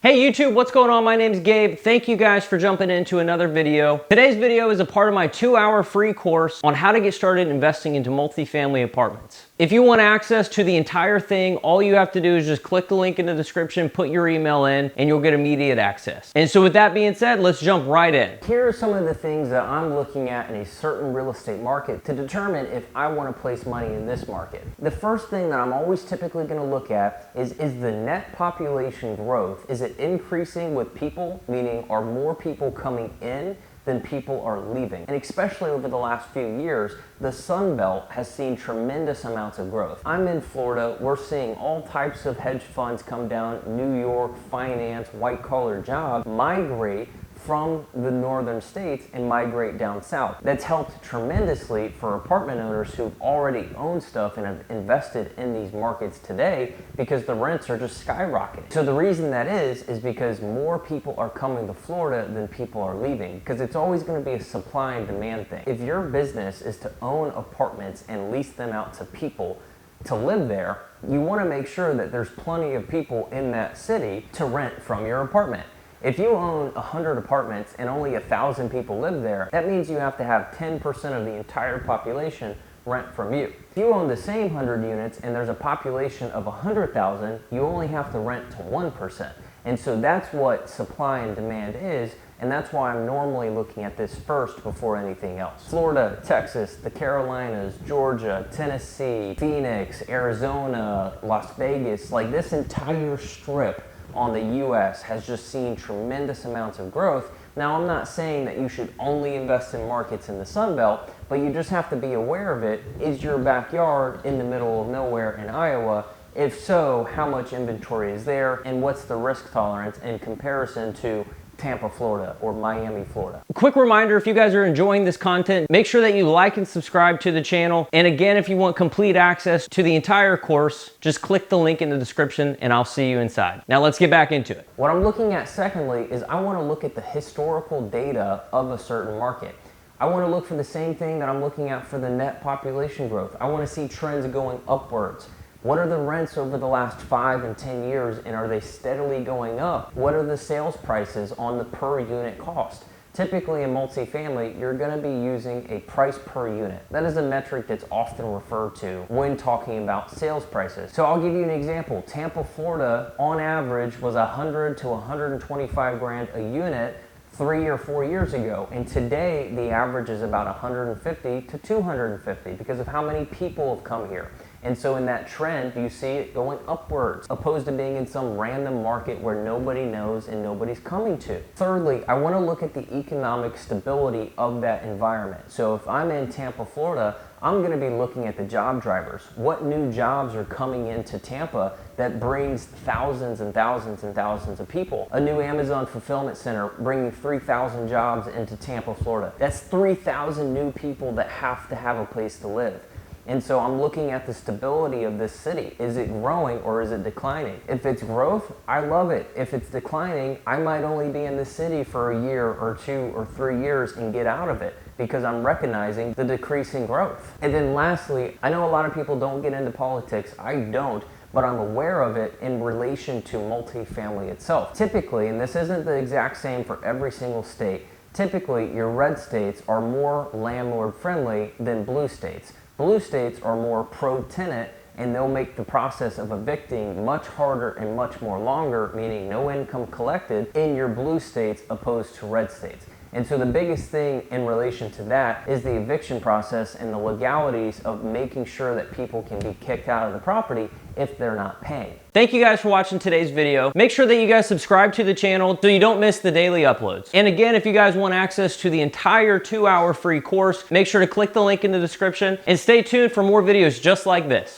Hey YouTube, what's going on? My name's Gabe. Thank you guys for jumping into another video. Today's video is a part of my 2-hour free course on how to get started investing into multifamily apartments. If you want access to the entire thing, all you have to do is just click the link in the description, put your email in, and you'll get immediate access. And so with that being said, let's jump right in. Here are some of the things that I'm looking at in a certain real estate market to determine if I want to place money in this market. The first thing that I'm always typically going to look at is the net population growth. Is it increasing with people, meaning are more people coming in than people are leaving? And especially over the last few years, the Sun Belt has seen tremendous amounts of growth. I'm in Florida. We're seeing all types of hedge funds come down, New York, finance, white-collar jobs, migrate from the northern states and migrate down south. That's helped tremendously for apartment owners who've already owned stuff and have invested in these markets today because the rents are just skyrocketing. So the reason that is because more people are coming to Florida than people are leaving, because it's always going to be a supply and demand thing. If your business is to own apartments and lease them out to people to live there, you want to make sure that there's plenty of people in that city to rent from your apartment. If you own 100 apartments and only 1,000 people live there, that means you have to have 10% of the entire population rent from you. If you own the same 100 units and there's a population of 100,000, you only have to rent to 1%. And so that's what supply and demand is, and that's why I'm normally looking at this first before anything else. Florida, Texas, the Carolinas, Georgia, Tennessee, Phoenix, Arizona, Las Vegas, like this entire strip on the US has just seen tremendous amounts of growth. Now, I'm not saying that you should only invest in markets in the Sun Belt, but you just have to be aware of it. Is your backyard in the middle of nowhere in Iowa? If so, how much inventory is there, and what's the risk tolerance in comparison to Tampa, Florida, or Miami, Florida? Quick reminder, if you guys are enjoying this content, make sure that you like and subscribe to the channel. And again, if you want complete access to the entire course, just click the link in the description and I'll see you inside. Now let's get back into it. What I'm looking at secondly is I want to look at the historical data of a certain market. I want to look for the same thing that I'm looking at for the net population growth. I want to see trends going upwards. What are the rents over the last 5 and 10 years, and are they steadily going up? What are the sales prices on the per unit cost? Typically in multifamily, you're going to be using a price per unit. That is a metric that's often referred to when talking about sales prices. So I'll give you an example. Tampa, Florida, on average was 100 to 125 grand a unit 3 or 4 years ago, and today the average is about 150 to 250 because of how many people have come here. And so in that trend, you see it going upwards, opposed to being in some random market where nobody knows and nobody's coming to. Thirdly, I want to look at the economic stability of that environment. So if I'm in Tampa, Florida, I'm going to be looking at the job drivers. What new jobs are coming into Tampa that brings thousands and thousands and thousands of people? A new Amazon fulfillment center bringing 3,000 jobs into Tampa, Florida. That's 3,000 new people that have to have a place to live. And so I'm looking at the stability of this city. Is it growing or is it declining? If it's growth, I love it. If it's declining, I might only be in the city for a year or 2 or 3 years and get out of it because I'm recognizing the decreasing growth. And then lastly, I know a lot of people don't get into politics. I don't, but I'm aware of it in relation to multifamily itself. Typically, and this isn't the exact same for every single state, typically your red states are more landlord friendly than blue states. Blue states are more pro-tenant, and they'll make the process of evicting much harder and much more longer, meaning no income collected in your blue states opposed to red states. And so the biggest thing in relation to that is the eviction process and the legalities of making sure that people can be kicked out of the property if they're not paying. Thank you guys for watching today's video. Make sure that you guys subscribe to the channel so you don't miss the daily uploads. And again, if you guys want access to the entire 2-hour free course, make sure to click the link in the description and stay tuned for more videos just like this.